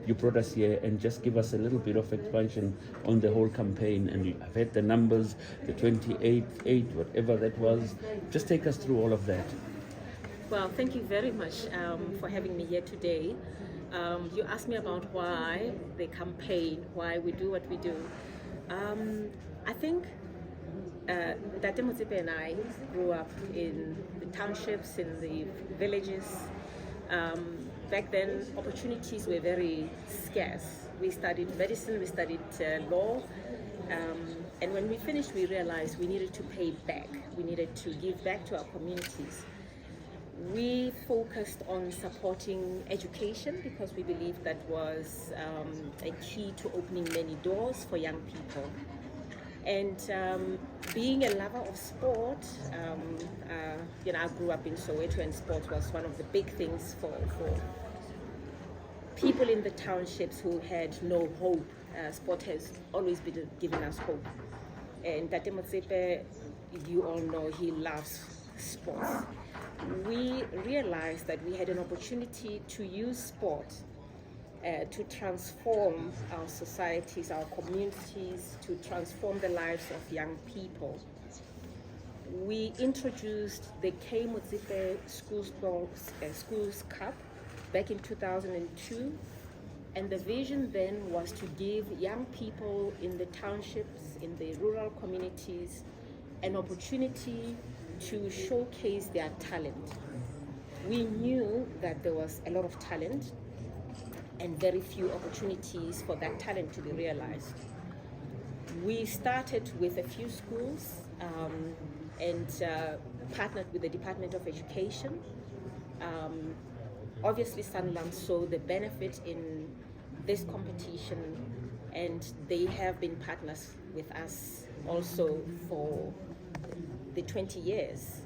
You brought us here and just give us a little bit of expansion on the whole campaign. And I've heard the numbers, the 28, 8, whatever that was. Just take us through all of that. Well, thank you very much for having me here today. You asked me about why the campaign, why we do what we do. I think Tate Motsepe and I grew up in the townships, in the villages. Back then, opportunities were very scarce. We studied medicine, we studied law, and when we finished, we realized we needed to pay back. We needed to give back to our communities. We focused on supporting education because we believed that was a key to opening many doors for young people. And being a lover of sport, I grew up in Soweto, and sport was one of the big things for people in the townships who had no hope. Sport has always been giving us hope. And Tate Motsepe, you all know, he loves sports. We realized that we had an opportunity to use sport to transform our societies, our communities, to transform the lives of young people. We introduced the Kay Motsepe Schools Cup back in 2002, and the vision then was to give young people in the townships, in the rural communities, an opportunity to showcase their talent. We knew that there was a lot of talent and very few opportunities for that talent to be realized. We started with a few schools and partnered with the Department of Education. Obviously, Sanlam saw the benefit in this competition, and they have been partners with us also for the 20 years.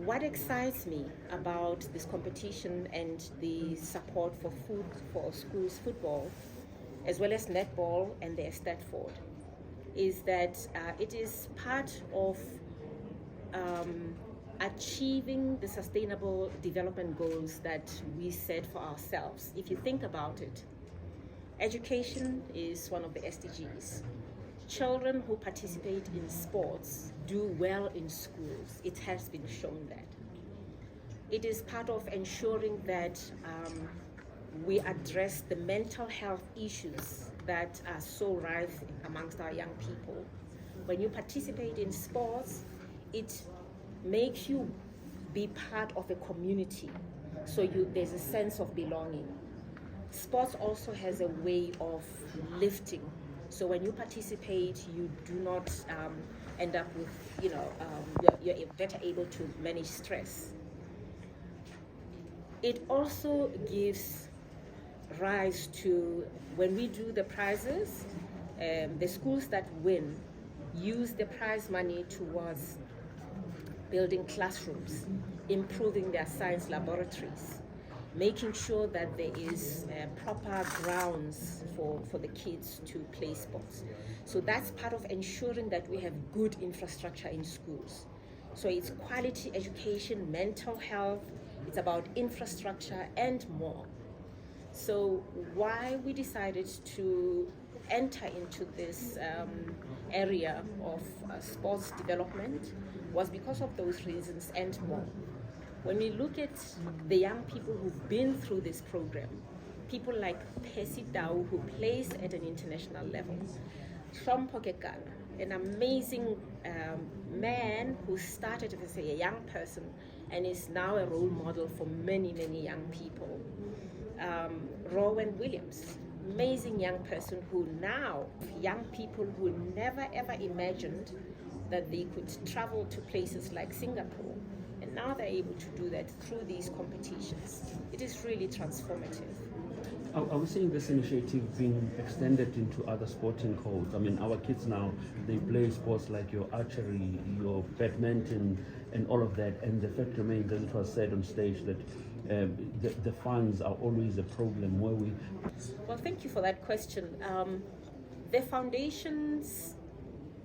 What excites me about this competition and the support for schools football, as well as netball and the Statford, is that it is part of achieving the sustainable development goals that we set for ourselves. If you think about it, education is one of the SDGs. Children who participate in sports do well in schools. It has been shown that. It is part of ensuring that we address the mental health issues that are so rife amongst our young people. When you participate in sports, it makes you be part of a community, so there's a sense of belonging. Sports also has a way of lifting. So when you participate, you do not end up with, you're better able to manage stress. It also gives rise to, when we do the prizes, the schools that win use the prize money towards building classrooms, improving their science laboratories, making sure that there is proper grounds for the kids to play sports. So that's part of ensuring that we have good infrastructure in schools. So it's quality education, mental health, it's about infrastructure and more. So why we decided to enter into this area of sports development was because of those reasons and more. When we look at the young people who've been through this program, people like Percy Dao, who plays at an international level, Shompo Kekana, an amazing man who started as a young person and is now a role model for many, many young people. Rowan Williams, amazing young person who now, young people who never ever imagined that they could travel to places like Singapore, and now they're able to do that through these competitions. It is really transformative. Are we seeing this initiative being extended into other sporting codes? I mean, our kids now, they play sports like your archery, your badminton, and all of that. And the fact remains, as it was said on stage, that the funds are always a problem where we... Well, thank you for that question. The foundation's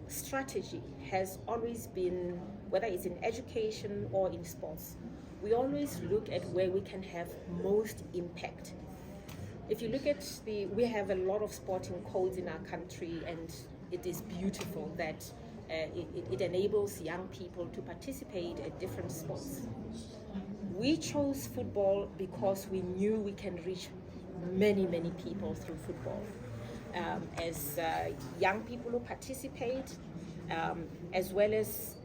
strategy has always been, whether it's in education or in sports, we always look at where we can have most impact. If you look at we have a lot of sporting codes in our country, and it is beautiful that it enables young people to participate at different sports. We chose football because we knew we can reach many people through football. As young people who participate, as well as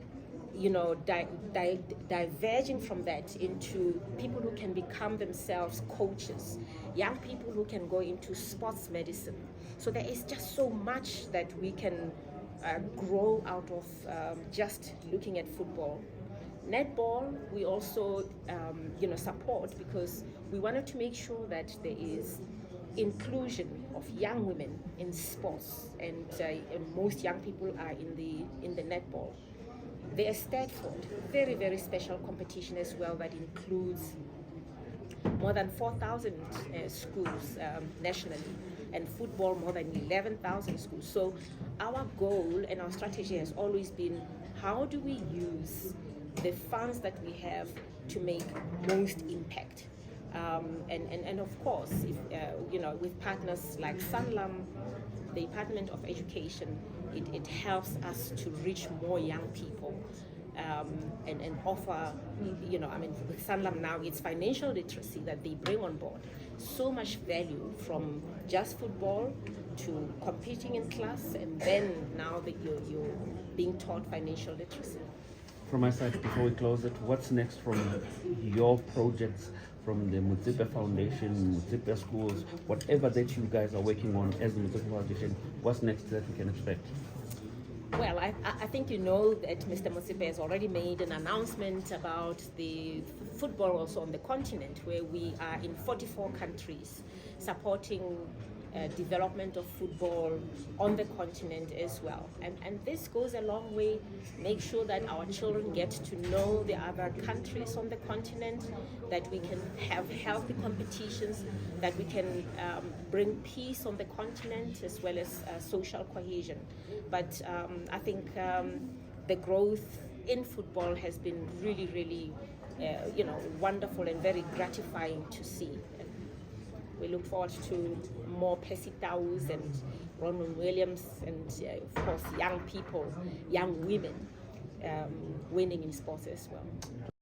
diverging from that into people who can become themselves coaches, young people who can go into sports medicine. So there is just so much that we can grow out of just looking at football. Netball, we also support, because we wanted to make sure that there is inclusion of young women in sports, and most young people are in the netball. There's Stratford, very special competition as well, that includes more than 4,000 schools nationally, and football more than 11,000 schools. So our goal and our strategy has always been, how do we use the funds that we have to make most impact? And of course, if, with partners like Sanlam, the Department of Education, it helps us to reach more young people and offer, with Sanlam now, it's financial literacy that they bring on board. So much value, from just football to competing in class, and then now that you're being taught financial literacy. From my side, before we close it, what's next from your projects, from the Motsepe Foundation, Motsepe Schools, whatever that you guys are working on as the Motsepe Foundation? What's next that we can expect? Well, I think you know that Mr. Motsepe has already made an announcement about the football also on the continent, where we are in 44 countries supporting development of football on the continent as well. And this goes a long way, make sure that our children get to know the other countries on the continent, that we can have healthy competitions, that we can bring peace on the continent, as well as social cohesion. But I think the growth in football has been really wonderful and very gratifying to see. We look forward to more Percy Taus and Ronwen Williams, and of course young people, young women winning in sports as well.